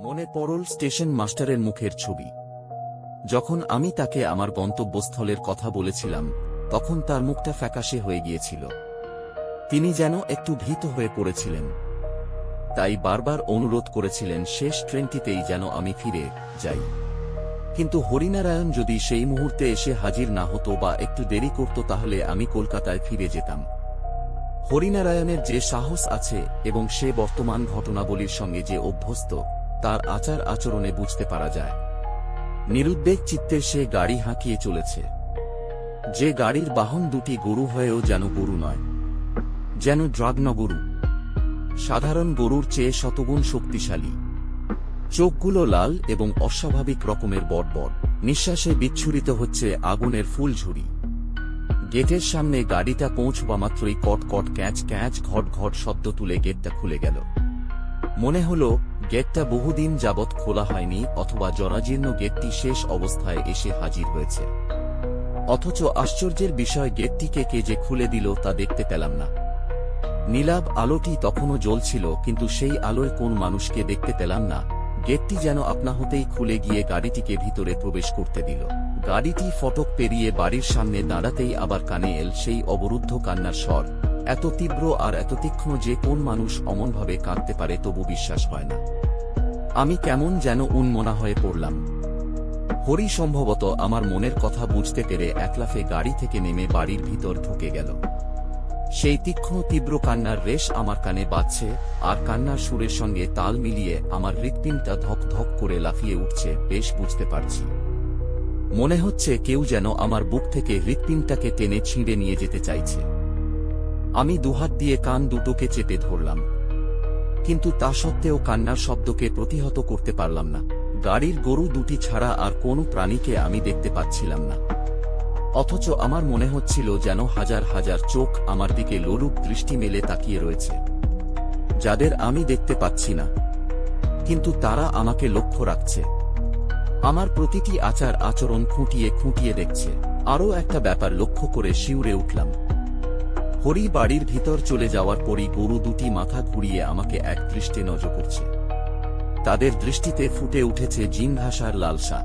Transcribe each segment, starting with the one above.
মনে পড়ল স্টেশন মাস্টারের মুখের ছবি। যখন আমি তাকে আমার গন্তব্যস্থলের কথা বলেছিলাম, তখন তার মুখটা ফ্যাকাশে হয়ে গিয়েছিল। তিনি যেন একটু ভীত হয়ে পড়েছিলেন। তাই বারবার অনুরোধ করেছিলেন শেষ ট্রেনটিতেই যেন আমি ফিরে যাই। কিন্তু হরিনারায়ণ যদি সেই মুহূর্তে এসে হাজির না হতো বা একটু দেরি করত, তাহলে আমি কলকাতায় ফিরে যেতাম। হরিনারায়ণের যে সাহস আছে এবং সে বর্তমান ঘটনাবলীর সঙ্গে যে অভ্যস্ত, তার আচার আচরণে বুঝতে পারা যায়। নিরুদ্বেগ চিত্তে সে গাড়ি হাঁকিয়ে চলেছে। যে গাড়ির বাহন দুটি গরু হয়েও যেন গরু নয়, যেন ড্রাগন গরু, সাধারণ গরুর চেয়ে শতগুণ শক্তিশালী। চোখগুলো লাল এবং অস্বাভাবিক রকমের বড়, নিঃশ্বাসে বিচ্ছুরিত হচ্ছে আগুনের ফুলঝুরি। গেটের সামনে গাড়িটা পৌঁছবা মাত্রই কট কট ক্যাঁচ ক্যাঁচ ঘট ঘট শব্দ তুলে গেটটা খুলে গেল। মনে হলো গেটটা বহুদিন যাবৎ খোলা হয়নি, অথবা জরাজীর্ণ গেটটি শেষ অবস্থায় এসে হাজির হয়েছে। অথচ আশ্চর্যের বিষয়, গেটটিকে কে যে খুলে দিল তা দেখতে পেলাম না। নীলাভ আলোটি তখনও জ্বলছিল, কিন্তু সেই আলোয় কোন মানুষকে দেখতে পেলাম না। গেটটি যেন আপনা হতেই খুলে গিয়ে গাড়িটিকে ভিতরে প্রবেশ করতে দিল। গাড়িটি ফটক পেরিয়ে বাড়ির সামনে দাঁড়াতেই আবার কানে এল সেই অবরুদ্ধ কান্নার স্বর, এত তীব্র আর এত তীক্ষ্ণ যে কোন মানুষ অমনভাবে কাঁদতে পারে তবু বিশ্বাস হয় না। আমি কেমন যেন উন্মনা হয়ে পড়লাম। হরি সম্ভবত আমার মনের কথা বুঝতে পেরে একলাফে গাড়ি থেকে নেমে বাড়ির ভিতর ঢুকে গেল। সেই তীক্ষ্ণ তীব্র কান্নার রেশ আমার কানে বাজছে, আর কান্নার সুরের সঙ্গে তাল মিলিয়ে আমার হৃৎপিণ্ডটা ধক ধক করে লাফিয়ে উঠছে। বেশ বুঝতে পারছি, মনে হচ্ছে কেউ যেন আমার বুক থেকে হৃৎপিণ্ডটাকে টেনে ছিঁড়ে নিয়ে যেতে চাইছে। আমি দুহাত দিয়ে কান দুটোকে চেপে ধরলাম, কিন্তু তা সত্ত্বেও কান্নার শব্দকে প্রতিহত করতে পারলাম না। গাড়ির গরু দুটি ছাড়া আর কোনো প্রাণীকে আমি দেখতে পাচ্ছিলাম না। অথচ আমার মনে হচ্ছিল যেন হাজার হাজার চোখ আমার দিকে লোলুপ দৃষ্টি মেলে তাকিয়ে রয়েছে, যাদের আমি দেখতে পাচ্ছি না, কিন্তু তারা আমাকে লক্ষ্য রাখছে। আমার প্রতিটি আচার আচরণ খুঁটিয়ে খুঁটিয়ে দেখছে। আরও একটা ব্যাপার লক্ষ্য করে শিউরে উঠলাম। হরি বাড়ির ভিতর চলে যাওয়ার পরই গরু দুটি মাথা ঘুরিয়ে আমাকে এক দৃষ্টে নজর করছে। তাদের দৃষ্টিতে ফুটে উঠেছে জিহ্বাসার লালসা।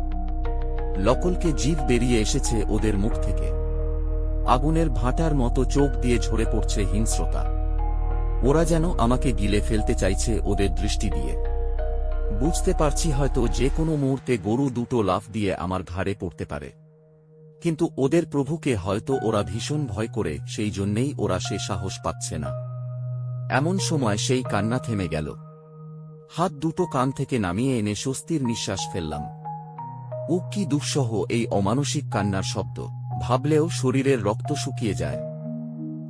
লকলকে জিভ বেরিয়ে এসেছে ওদের মুখ থেকে। আগুনের ভাঁটার মতো চোখ দিয়ে ঝরে পড়ছে হিংস্রতা। ওরা যেন আমাকে গিলে ফেলতে চাইছে ওদের দৃষ্টি দিয়ে। বুঝতে পারছি হয়তো যে কোনো মুহূর্তে গরু দুটো লাফ দিয়ে আমার ঘাড়ে পড়তে পারে, কিন্তু ওদের প্রভুকে হয়তো ওরা ভীষণ ভয় করে, সেই জন্যেই ওরা সে সাহস পাচ্ছে না। এমন সময় সেই কান্না থেমে গেল। হাত দুটো কান থেকে নামিয়ে এনে স্বস্তির নিঃশ্বাস ফেললাম। ও কি দুঃসহ এই অমানসিক কান্নার শব্দ! ভাবলেও শরীরের রক্ত শুকিয়ে যায়।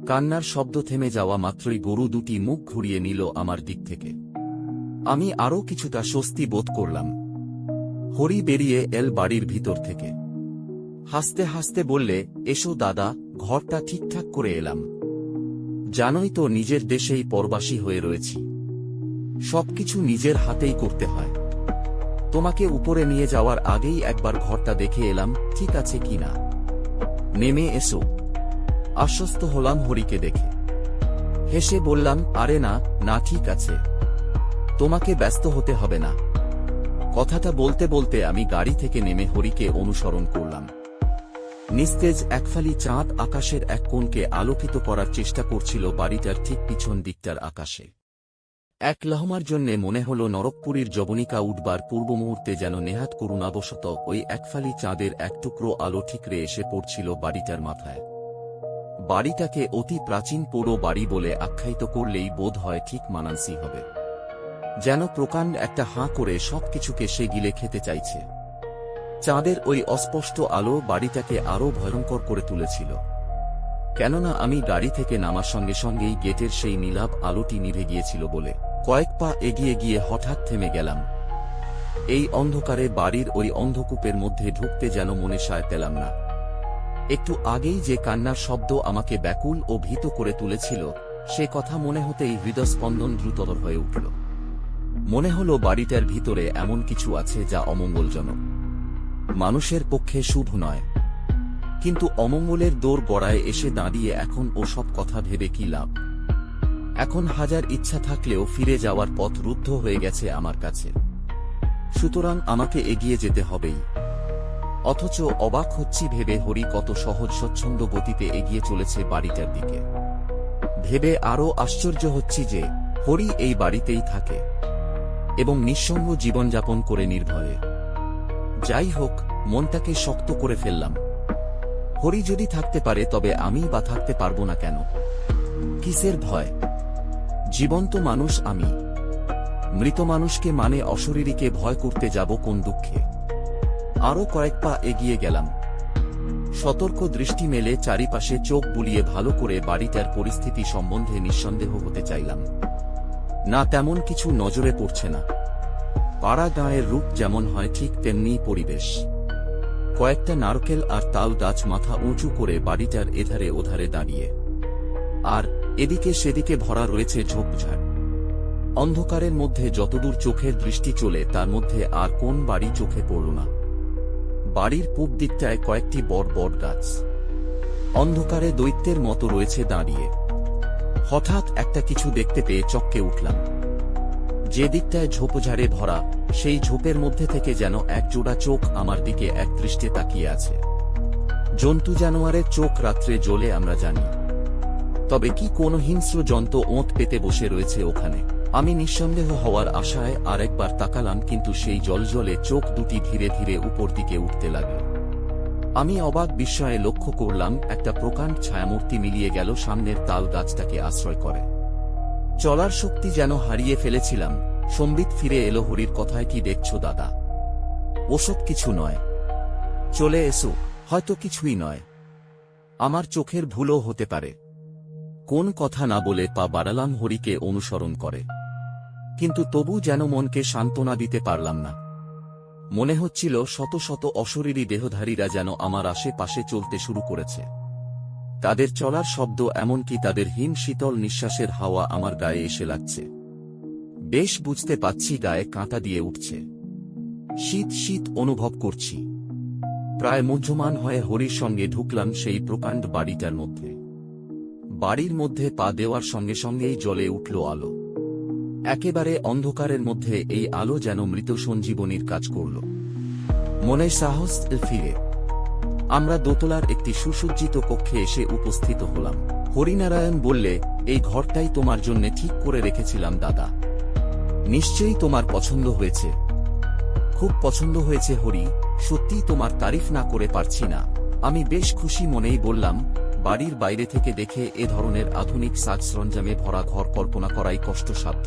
কান্নার শব্দ থেমে যাওয়া মাত্রই গরু দুটি মুখ ঘুরিয়ে নিল আমার দিক থেকে। আমি আরও কিছুটা স্বস্তি বোধ করলাম। হরি বেরিয়ে এল বাড়ির ভিতর থেকে। হাসতে হাসতে বললে, এসো দাদা, ঘরটা ঠিকঠাক করে এলাম। জানোই তো নিজের দেশেই পরবাসী হয়ে রয়েছি, সবকিছু নিজের হাতেই করতে হয়। তোমাকে উপরে নিয়ে যাওয়ার আগেই একবার ঘরটা দেখে এলাম, ঠিক আছে কিনা। নেমে এসো। আশ্বস্ত হলাম হরিকে দেখে। হেসে বললাম, আরে না না, ঠিক আছে, তোমাকে ব্যস্ত হতে হবে না। কথাটা বলতে বলতে আমি গাড়ি থেকে নেমে হরিকে অনুসরণ করলাম। নিস্তেজ একফালি চাঁদ আকাশের এক কোণকে আলোকিত করার চেষ্টা করছিল বাড়িটার ঠিক পিছন দিকটার আকাশে। এক লহমার জন্যে মনে হল নরকপুরীর যবনিকা উঠবার পূর্ব মুহূর্তে যেন নেহাত করুণাবশত ওই একফালি চাঁদের এক টুকরো আলো ঠিকরে এসে পড়ছিল বাড়িটার মাথায়। বাড়িটাকে অতি প্রাচীন পোড়ো বাড়ি বলে আখ্যায়িত করলেই বোধ হয় ঠিক মানানসি হবে। যেন প্রকাণ্ড একটা হাঁ করে সবকিছুকে সে গিলে খেতে চাইছে। চাঁদের ওই অস্পষ্ট আলো বাড়িটাকে আরও ভয়ঙ্কর করে তুলেছিল। কেননা আমি গাড়ি থেকে নামার সঙ্গে সঙ্গেই গেটের সেই নীলাভ আলোটি নিভে গিয়েছিল বলে কয়েক পা এগিয়ে গিয়ে হঠাৎ থেমে গেলাম। এই অন্ধকারে বাড়ির ওই অন্ধকূপের মধ্যে ঢুকতে যেন মনে সায় পেলাম না। একটু আগেই যে কান্নার শব্দ আমাকে ব্যাকুল ও ভীত করে তুলেছিল, সে কথা মনে হতেই হৃদস্পন্দন দ্রুততর হয়ে উঠল। মনে হলো বাড়িটার ভিতরে এমন কিছু আছে যা অমঙ্গলজনক, মানুষের পক্ষে শুভ নয়। কিন্তু অমঙ্গলের দোর গড়ায় এসে দাঁড়িয়ে এখন ওসব কথা ভেবে কি লাভ? এখন হাজার ইচ্ছা থাকলেও ফিরে যাওয়ার পথ রুদ্ধ হয়ে গেছে আমার কাছে। সুতরাং আমাকে এগিয়ে যেতে হবেই। অথচ অবাক হচ্ছি ভেবে হরি কত সহজ স্বচ্ছন্দ গতিতে এগিয়ে চলেছে বাড়িটার দিকে। ভেবে আরও আশ্চর্য হচ্ছি যে হরি এই বাড়িতেই থাকে এবং নিঃসঙ্গ জীবনযাপন করে নির্ভয়ে। যাই হোক, মনটাকে শক্ত করে ফেললাম। হরি যদি থাকতে পারে তবে আমি বা থাকতে পারবো না কেন? কিসের ভয়? জীবন্ত মানুষ আমি। মৃত মানুষকে মানে অশরীরীকে ভয় করতে যাব কোন দুঃখে? আরও কয়েক পা এগিয়ে গেলাম। সতর্ক দৃষ্টি মেলে চারিপাশে চোখ বুলিয়ে ভালো করে বাড়িটার পরিস্থিতি সম্বন্ধে নিঃসন্দেহ হতে চাইলাম। না, তেমন কিছু নজরে পড়ছে না। পাড়া গাঁয়ের রূপ যেমন হয় ঠিক তেমনি পরিবেশ। কয়েকটা নারকেল আর তাল গাছ মাথা উঁচু করে বাড়িটার এধারে ওধারে দাঁড়িয়ে, আর এদিকে সেদিকে ভরা রয়েছে ঝোপঝাড়। অন্ধকারের মধ্যে যতদূর চোখের দৃষ্টি চলে তার মধ্যে আর কোন বাড়ি চোখে পড়ল না। বাড়ির পূব দিকটায় কয়েকটি বড় বড় গাছ অন্ধকারে দৈত্যের মতো রয়েছে দাঁড়িয়ে। হঠাৎ একটা কিছু দেখতে পেয়ে চমকে উঠলাম। যে দিকটায় ঝোপঝাড়ে ভরা, সেই ঝোপের মধ্যে থেকে যেন এক জোড়া চোখ আমার দিকে এক দৃষ্টে তাকিয়ে আছে। জন্তু জানোয়ারের চোখ রাত্রে জ্বলে আমরা জানি, তবে কি কোন হিংস্র জন্তু ওঁত পেতে বসে রয়েছে ওখানে? আমি নিঃসন্দেহ হওয়ার আশায় আরেকবার তাকালাম, কিন্তু সেই জলজলে চোখ দুটি ধীরে ধীরে উপর দিকে উঠতে লাগল। আমি অবাক বিস্ময়ে লক্ষ্য করলাম একটা প্রকাণ্ড ছায়ামূর্তি মিলিয়ে গেল সামনের তাল গাছটাকে আশ্রয় করে। চলার শক্তি যেন হারিয়ে ফেলেছিলাম। সম্বিত ফিরে এলো হরির কথায়। কি দেখছো দাদা? ওসব কিছু নয়, চলে এসো। হয়তো কিছুই নয়, আমার চোখের ভুলও হতে পারে। কোন কথা না বলে পা বাড়ালাম হরিকে অনুসরণ করে, কিন্তু তবু যেন মনকে সান্ত্বনা দিতে পারলাম না। মনে হচ্ছিল শত শত অশরীরী দেহধারীরা যেন আমার আশেপাশে চলতে শুরু করেছে। তাদের চলার শব্দ, এমনকি তাদের হিম শীতল নিঃশ্বাসের হাওয়া আমার গায়ে এসে লাগছে। বেশ বুঝতে পাচ্ছি গায়ে কাঁটা দিয়ে উঠছে। শীত শীত অনুভব করছি। প্রায় মুহ্যমান হয়ে হরির সঙ্গে ঢুকলাম সেই প্রকাণ্ড বাড়িটার মধ্যে। বাড়ির মধ্যে পা দেওয়ার সঙ্গে সঙ্গেই জ্বলে উঠল আলো। একেবারে অন্ধকারের মধ্যে এই আলো যেন মৃত সঞ্জীবনীর কাজ করল। মনে সাহস ফিরে আমরা দোতলার একটি সুসজ্জিত কক্ষে এসে উপস্থিত হলাম। হরিনারায়ণ বললে, এই ঘরটাই তোমার জন্য ঠিক করে রেখেছিলাম দাদা। নিশ্চয়ই তোমার পছন্দ হয়েছে। খুব পছন্দ হয়েছে হরি, সত্যি তোমার তারিফ না করে পারছি না। আমি বেশ খুশি মনেই বললাম। বাড়ির বাইরে থেকে দেখে এ ধরনের আধুনিক সাজ সরঞ্জামে ভরা ঘর কল্পনা করাই কষ্টসাধ্য।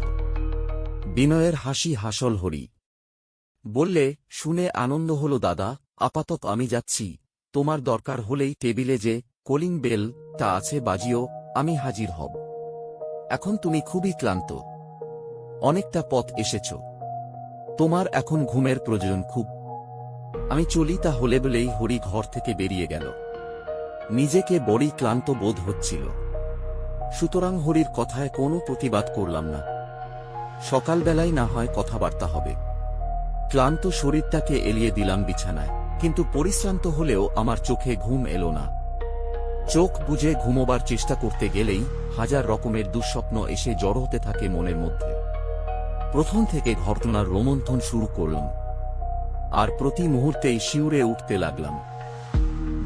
বিনয়ের হাসি হাসল হরি। বললে, শুনে আনন্দ হল দাদা। আপাতত আমি যাচ্ছি। তোমার দরকার হলেই টেবিলে যে কলিং বেল তা আছে বাজিও, আমি হাজির হব। এখন তুমি খুবই ক্লান্ত, অনেকটা পথ এসেছ। তোমার এখন ঘুমের প্রয়োজন খুব। আমি চলি তাহলে বলেই হরি ঘর থেকে বেরিয়ে গেল। নিজেকে বড়ই ক্লান্ত বোধ হচ্ছিল, সুতরাং হরির কথায় কোনো প্রতিবাদ করলাম না। সকালবেলায় না হয় কথাবার্তা হবে। ক্লান্ত শরীরটাকে এলিয়ে দিলাম বিছানায়, কিন্তু পরিশ্রান্ত হলেও আমার চোখে ঘুম এলো না। চোখ বুজে ঘুমোবার চেষ্টা করতে গেলেই হাজার রকমের দুঃস্বপ্ন এসে জড়ো হতে থাকে মনের মধ্যে। প্রথম থেকে ঘটনার রোমন্থন শুরু করলাম, আর প্রতি মুহূর্তেই শিউরে উঠতে লাগলাম।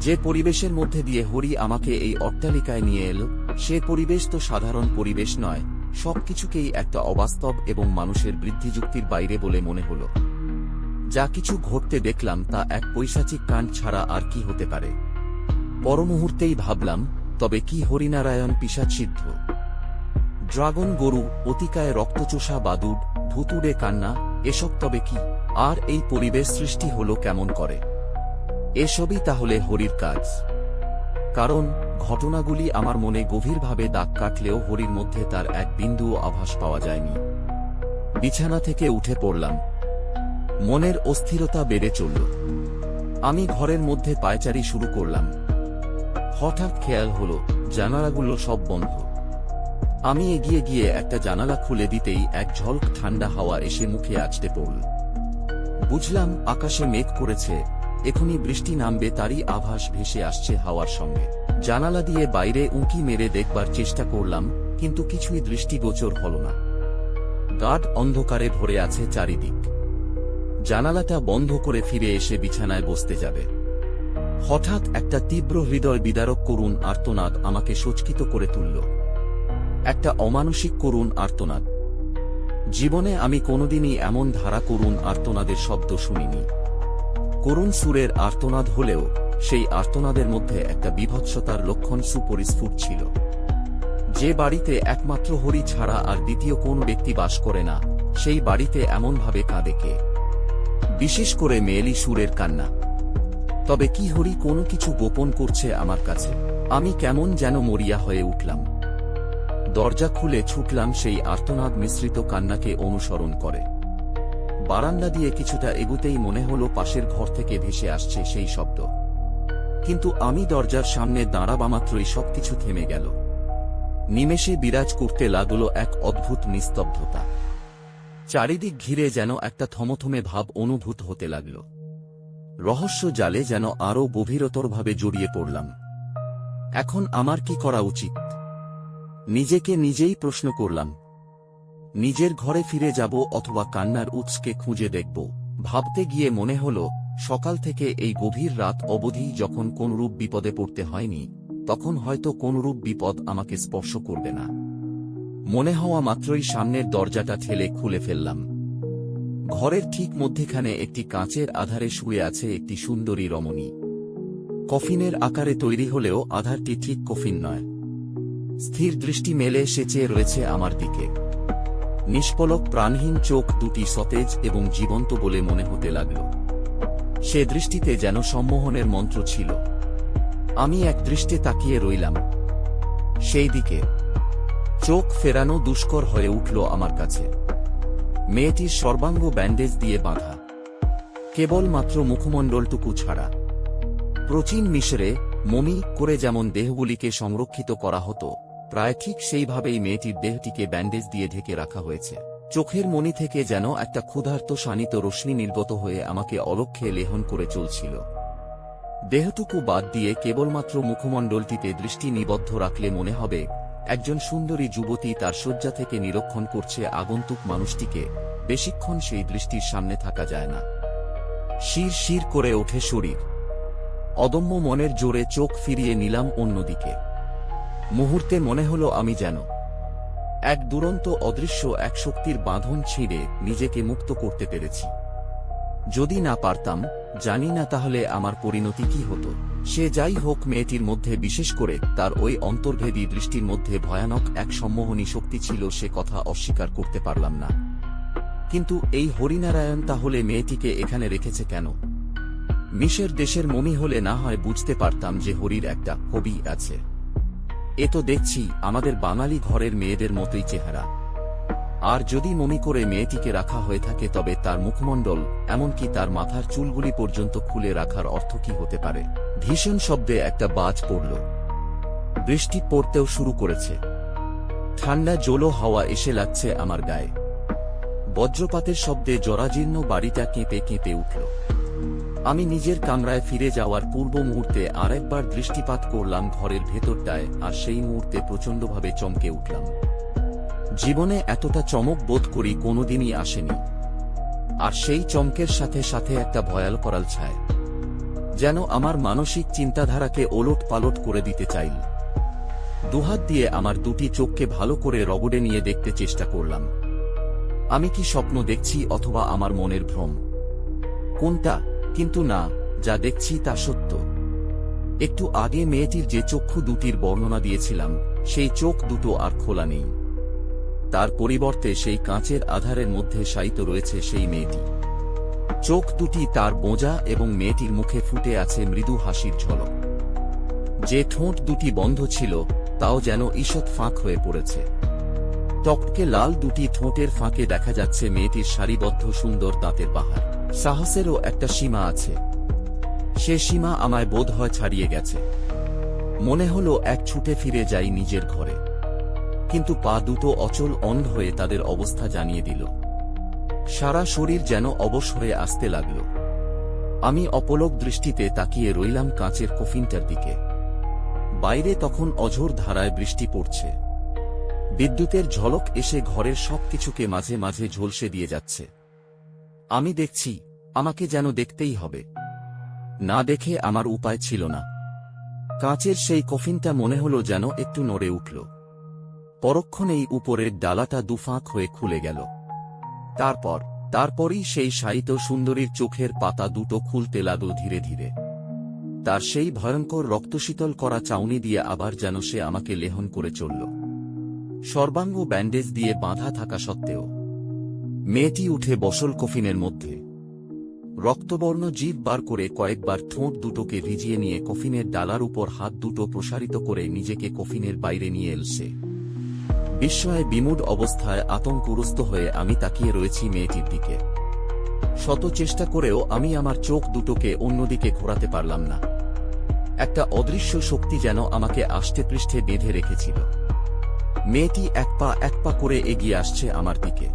যে পরিবেশের মধ্যে দিয়ে হরি আমাকে এই অট্টালিকায় নিয়ে এলো, সে পরিবেশ তো সাধারণ পরিবেশ নয়। সবকিছুকেই একটা অবাস্তব এবং মানুষের বৃদ্ধিযুক্তির বাইরে বলে মনে হলো। যা কিছু ঘটতে দেখলাম তা এক পৈশাচিক কাণ্ড ছাড়া আর কি হতে পারে? পরমুহূর্তেই ভাবলাম, তবে কি হরিনারায়ণ পিশাচসিদ্ধ? ড্রাগন গরু, অতিকায় রক্তচোষা বাদুড়, ভুতুড়ে কান্না, এসব তবে কি? আর এই পরিবেশ সৃষ্টি হলো কেমন করে? এসবই তাহলে হরির কাজ। কারণ ঘটনাগুলি আমার মনে গভীরভাবে দাগ কাটলেও হরির মধ্যে তার এক বিন্দুও আভাস পাওয়া যায়নি। বিছানা থেকে উঠে পড়লাম। মনের অস্থিরতা বেড়ে চলল। আমি ঘরের মধ্যে পায়চারি শুরু করলাম। হঠাৎ খেয়াল হলো জানালাগুলো সব বন্ধ। আমি এগিয়ে গিয়ে একটা জানালা খুলে দিতেই এক ঝলক ঠান্ডা হাওয়া এসে মুখে আছড়ে পড়ল। বুঝলাম আকাশে মেঘ করেছে, এখনই বৃষ্টি নামবে, তারই আভাস ভেসে আসছে হাওয়ার সঙ্গে। জানালা দিয়ে বাইরে উঁকি মেরে দেখবার চেষ্টা করলাম, কিন্তু কিছুই দৃষ্টিগোচর হল না। গাঢ় অন্ধকারে ভরে আছে চারিদিক। জানালাটা বন্ধ করে ফিরে এসে বিছানায় বসতে যাবে। হঠাৎ একটা তীব্র হৃদয় বিদারক করুণ আর্তনাদ আমাকে সচকিত করে তুলল। একটা অমানসিক করুণ আর্তনাদ। জীবনে আমি কোনোদিনই এমন ধারা করুণ আর্তনাদের শব্দ শুনিনি। করুণ সুরের আর্তনাদ হলেও সেই আর্তনাদের মধ্যে একটা বিভৎসতার লক্ষণ সুপরিস্ফুট ছিল। যে বাড়িতে একমাত্র হরি ছাড়া আর দ্বিতীয় কোন ব্যক্তি বাস করে না, সেই বাড়িতে এমনভাবে কাঁদে কে? বিশেষ করে মেয়েলি সুরের কান্না। তবে কি হরি কোনো কিছু গোপন করছে আমার কাছে? আমি কেমন যেন মরিয়া হয়ে উঠলাম। দরজা খুলে ছুটলাম সেই আর্তনাদ মিশ্রিত কান্নাকে অনুসরণ করে। বারান্দা দিয়ে কিছুটা এগুতেই মনে হলো পাশের ঘর থেকে ভেসে আসছে সেই শব্দ। কিন্তু আমি দরজার সামনে দাঁড়াবামাত্রই সবকিছু থেমে গেল। নিমেষে বিরাজ করতে লাগলো এক অদ্ভুত নিস্তব্ধতা। চারিদিক ঘিরে যেন একটা থমথমে ভাব অনুভূত হতে লাগল। রহস্য জালে যেন আরও গভীরতরভাবে জড়িয়ে পড়লাম। এখন আমার কি করা উচিত? নিজেকে নিজেই প্রশ্ন করলাম। নিজের ঘরে ফিরে যাব অথবা কান্নার উৎসকে খুঁজে দেখব? ভাবতে গিয়ে মনে হল, সকাল থেকে এই গভীর রাত অবধি যখন কোনরূপ বিপদে পড়তে হয়নি, তখন হয়তো কোনরূপ বিপদ আমাকে স্পর্শ করবে না। মনে হওয়া মাত্রই সামনের দরজাটা ঠেলে খুলে ফেললাম। ঘরের ঠিক মধ্যেখানে একটি কাঁচের আধারে শুয়ে আছে একটি সুন্দরী রমণী। কফিনের আকারে তৈরি হলেও আধারটি ঠিক কফিন নয়। স্থির দৃষ্টি মেলে সে চেয়ে রয়েছে আমার দিকে। নিষ্পলক প্রাণহীন চোখ দুটি সতেজ এবং জীবন্ত বলে মনে হতে লাগল। সে দৃষ্টিতে যেন সম্মোহনের মন্ত্র ছিল। আমি এক দৃষ্টে তাকিয়ে রইলাম সেই দিকে। চোখ ফেরানো দুষ্কর হয়ে উঠল আমার কাছে। মেয়েটির সর্বাঙ্গ ব্যান্ডেজ দিয়ে বাঁধা, কেবলমাত্র মুখমণ্ডলটুকু ছাড়া। প্রাচীন মিশরে মমি করে যেমন দেহগুলিকে সংরক্ষিত করা হতো, প্রায় ঠিক সেইভাবেই মেয়েটির দেহটিকে ব্যান্ডেজ দিয়ে ঢেকে রাখা হয়েছে। চোখের মণি থেকে যেন একটা ক্ষুধার্ত শানিত রশ্মি নির্গত হয়ে আমাকে অলক্ষ্যে লেহন করে চলছিল। দেহটুকু বাদ দিয়ে কেবলমাত্র মুখমণ্ডলটিতে দৃষ্টি নিবদ্ধ রাখলে মনে হবে একজন সুন্দরী যুবতী তার শয্যা থেকে নিরীক্ষণ করছে আগন্তুক মানুষটিকে। বেশিক্ষণ সেই দৃষ্টির সামনে থাকা যায় না। শির শির করে ওঠে শরীর। অদম্য মনের জোরে চোখ ফিরিয়ে নিলাম অন্যদিকে। মুহূর্তে মনে হলো আমি যেন এক দুরন্ত অদৃশ্য এক শক্তির বাঁধন ছিঁড়ে নিজেকে মুক্ত করতে পেরেছি। যদি না পারতাম, জানি না তাহলে আমার পরিণতি কি হতো। সে যাই হোক, মেয়েটির মধ্যে বিশেষ করে তার ওই অন্তর্ভেদী দৃষ্টির মধ্যে ভয়ানক এক সম্মোহনী শক্তি ছিল, সে কথা অস্বীকার করতে পারলাম না। কিন্তু এই হরিনারায়ণ তাহলে মেয়েটিকে এখানে রেখেছে কেন? মিশের দেশের মমি হলে না হয় বুঝতে পারতাম যে হরির একটা হবি আছে। এ তো দেখছি আমাদের বাঙালি ঘরের মেয়েদের মতোই চেহারা। আর যদি মমি করে মেয়েটিকে রাখা হয়ে থাকে, তবে তার মুখমণ্ডল, এমনকি তার মাথার চুলগুলি পর্যন্ত খুলে রাখার অর্থ কি হতে পারে? ভীষণ শব্দে একটা বাজ পড়ল। বৃষ্টি পড়তেও শুরু করেছে। ঠান্ডা জোলো হাওয়া এসে লাগছে আমার গায়ে। বজ্রপাতের শব্দে জরাজীর্ণ বাড়িটা কেঁপে কেঁপে উঠল। আমি নিজের কামরায় ফিরে যাওয়ার পূর্ব মুহূর্তে আরেকবার দৃষ্টিপাত করলাম ঘরের ভেতরটায়, আর সেই মুহূর্তে প্রচণ্ডভাবে চমকে উঠলাম। জীবনে এতটা চমক বোধ করি কোনোদিনই আসেনি। আর সেই চমকের সাথে সাথে একটা ভয়াল ছায়, যেন আমার মানসিক চিন্তাধারাকে ওলট পালট করে দিতে চাইল। দুহাত দিয়ে আমার দুটি চোখকে ভালো করে রগড়ে নিয়ে দেখতে চেষ্টা করলাম। আমি কি স্বপ্ন দেখছি অথবা আমার মনের ভ্রম? কোনটা? কিন্তু না, যা দেখছি তা সত্য। একটু আগে মেয়েটির যে চক্ষু দুটির বর্ণনা দিয়েছিলাম, সেই চোখ দুটো আর খোলা নেই। তার পরিবর্তে সেই কাঁচের আধারের মধ্যে শায়িত রয়েছে সেই মেয়েটি। চোখ দুটি তার বোঁজা এবং মেয়েটির মুখে ফুটে আছে মৃদু হাসির ঝলক। যে ঠোঁট দুটি বন্ধ ছিল, তাও যেন ঈষৎ ফাঁক হয়ে পড়েছে। টকটকে লাল দুটি ঠোঁটের ফাঁকে দেখা যাচ্ছে মেয়েটির সারিবদ্ধ সুন্দর দাঁতের বাহার। সাহসেরও একটা সীমা আছে। সে সীমা আমায় বোধ হয় ছাড়িয়ে গেছে। মনে হলো এক ছুটে ফিরে যাই নিজের ঘরে। কিন্তু পা দুটো অচল অন্ধ হয়ে তাদের অবস্থা জানিয়ে দিল। সারা শরীর যেন অবশ হয়ে আসতে লাগল। আমি অপলক দৃষ্টিতে তাকিয়ে রইলাম কাঁচের কফিনটার দিকে। বাইরে তখন অঝোর ধারায় বৃষ্টি পড়ছে। বিদ্যুতের ঝলক এসে ঘরের সবকিছুকে মাঝে মাঝে ঝলসে দিয়ে যাচ্ছে। আমি দেখছি আমাকে যেন দেখতেই হবে। না দেখে আমার উপায় ছিল না। কাঁচের সেই কফিনটা মনে হলো যেন একটু নড়ে উঠল। পরক্ষণেই উপরের ডালাটা দুফাঁক হয়ে খুলে গেল। তারপরই সেই শায়িত সুন্দরীর চোখের পাতা দুটো খুলতে লাগল ধীরে ধীরে। তার সেই ভয়ঙ্কর রক্তশীতল করা চাউনি দিয়ে আবার যেন সে আমাকে লেহন করে চলল। সর্বাঙ্গ ব্যান্ডেজ দিয়ে বাঁধা থাকা সত্ত্বেও মেয়েটি উঠে বসল কফিনের মধ্যে। রক্তবর্ণ জিভ বার করে কয়েকবার ঠোঁট দুটোকে ভিজিয়ে নিয়ে কফিনের ডালার উপর হাত দুটো প্রসারিত করে নিজেকে কফিনের বাইরে নিয়ে এলছে। বিস্ময়ে বিমূঢ় অবস্থায় আতঙ্কগ্রস্ত হয়ে আমি তাকিয়ে রয়েছি মেয়েটির দিকে। শত চেষ্টা করেও আমি আমার চোখ দুটোকে অন্যদিকে ঘোরাতে পারলাম না। একটা অদৃশ্য শক্তি যেন আমাকে আষ্টেপৃষ্ঠে বেঁধে রেখেছিল। মেয়েটি এক পা করে এগিয়ে আসছে আমার দিকে।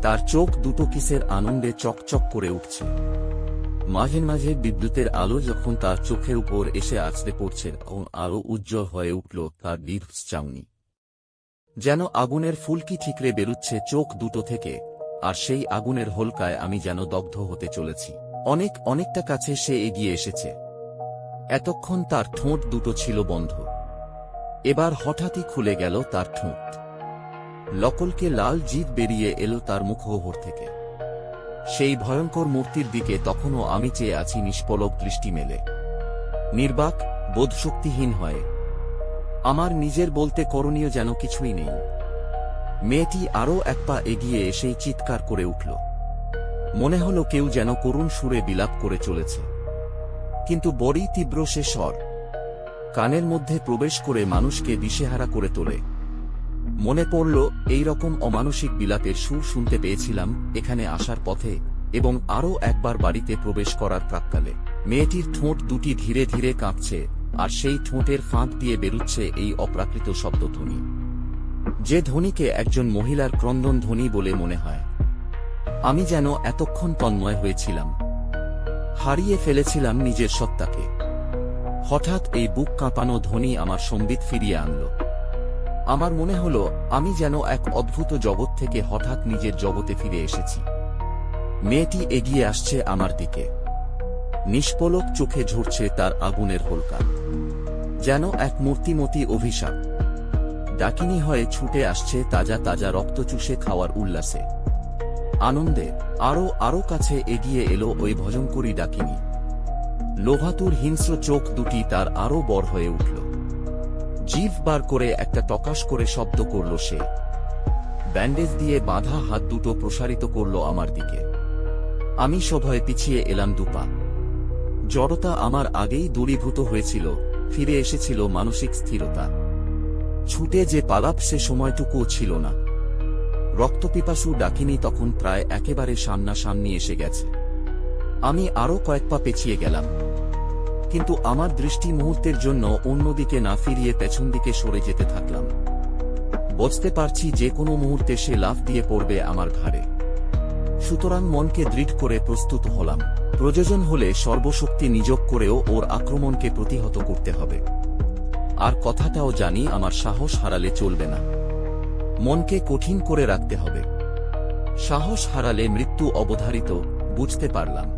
তার চোখ দুটো কিসের আনন্দে চকচক করে উঠছে। মাঝে মাঝে বিদ্যুতের আলো যখন তার চোখের উপর এসে আছড়ে পড়ছে তখন আরো উজ্জ্বল হয়ে উঠল তার বিভৎস চাউনি। যেন আগুনের ফুলকি ঠিকরে বেরুচ্ছে চোখ দুটো থেকে, আর সেই আগুনের হোলকায় আমি যেন দগ্ধ হতে চলেছি। অনেকটা কাছে সে এগিয়ে এসেছে। এতক্ষণ তার ঠোঁট দুটো ছিল বন্ধ। এবার হঠাৎই খুলে গেল তার ঠোঁট। লকলকে লাল জিভ বেরিয়ে এলো তার মুখগহ্বর থেকে। সেই ভয়ঙ্কর মূর্তির দিকে তখনও আমি চেয়ে আছি নিষ্পলক দৃষ্টি মেলে, নির্বাক, বোধশক্তিহীন হয়ে। আমার নিজের বলতে করণীয় যেন কিছুই নেই। মেয়েটি আরও এক পা এগিয়ে এসেই চিৎকার করে উঠল। মনে হলো কেউ যেন করুণ সুরে বিলাপ করে চলেছে, কিন্তু বড়ই তীব্র সে স্বর। কানের মধ্যে প্রবেশ করে মানুষকে দিশেহারা করে তোলে। মনে পড়ল এই রকম অমানসিক বিলাপের সুর শুনতে পেয়েছিলাম এখানে আসার পথে, এবং আরও একবার বাড়িতে প্রবেশ করার প্রাক্কালে। মেয়েটির ঠোঁট দুটি ধীরে ধীরে কাঁপছে, আর সেই ঠোঁটের ফাঁক দিয়ে বেরুচ্ছে এই অপ্রাকৃত শব্দধ্বনি, যে ধ্বনিকে একজন মহিলার ক্রন্দন ধ্বনি বলে মনে হয়। আমি যেন এতক্ষণ তন্ময় হয়েছিলাম, হারিয়ে ফেলেছিলাম নিজের সত্তাকে। হঠাৎ এই বুক কাঁপানো ধ্বনি আমার সম্বিত ফিরিয়ে আনল। আমার মনে হলো আমি যেন এক অদ্ভুত জগৎ থেকে হঠাৎ নিজের জগতে ফিরে এসেছি। মেয়েটি এগিয়ে আসছে আমার দিকে। নিষ্পলক চোখে ঝরছে তার আগুনের হোলকা, যেন এক মূর্তিমতী অভিশাপ। ডাকিনী হয়ে ছুটে আসছে তাজা তাজা রক্ত চুষে খাওয়ার উল্লাসে, আনন্দে। আরো কাছে এগিয়ে এলো ওই ভজনকরী ডাকিনী। লোভাতুর হিংস্র চোখ দুটি তার আরো বড় হয়ে উঠল। জিভ বার করে একটা টকাস করে শব্দ করল সে। ব্যান্ডেজ দিয়ে বাঁধা হাত দুটো প্রসারিত করল আমার দিকে। আমি সভয়ে পিছিয়ে এলাম দুপা। জড়তা আমার আগেই দূরীভূত হয়েছিল, ফিরে এসেছিল মানসিক স্থিরতা। ছুটে যে পালাপ সে সময়টুকুও ছিল না। রক্তপিপাসু ডাকিনী তখন প্রায় একেবারে সামনাসামনি এসে গেছে। আমি আরো কয়েক পা পেছিয়ে গেলাম, কিন্তু আমার দৃষ্টি মুহূর্তের জন্য অন্যদিকে না ফিরিয়ে পেছন দিকে সরে যেতে থাকলাম। বুঝতে পারছি যে কোনো মুহূর্তে সে লাফ দিয়ে পড়বে আমার ঘাড়ে। সুতরাং মনকে দৃঢ় করে প্রস্তুত হলাম। প্রয়োজন হলে সর্বশক্তি নিযোগ করেও ওর আক্রমণকে প্রতিহত করতে হবে। আর কথাটাও জানি আমার সাহস হারালে চলবে না, মনকে কঠিন করে রাখতে হবে। সাহস হারালে মৃত্যু অবধারিত, বুঝতে পারলাম।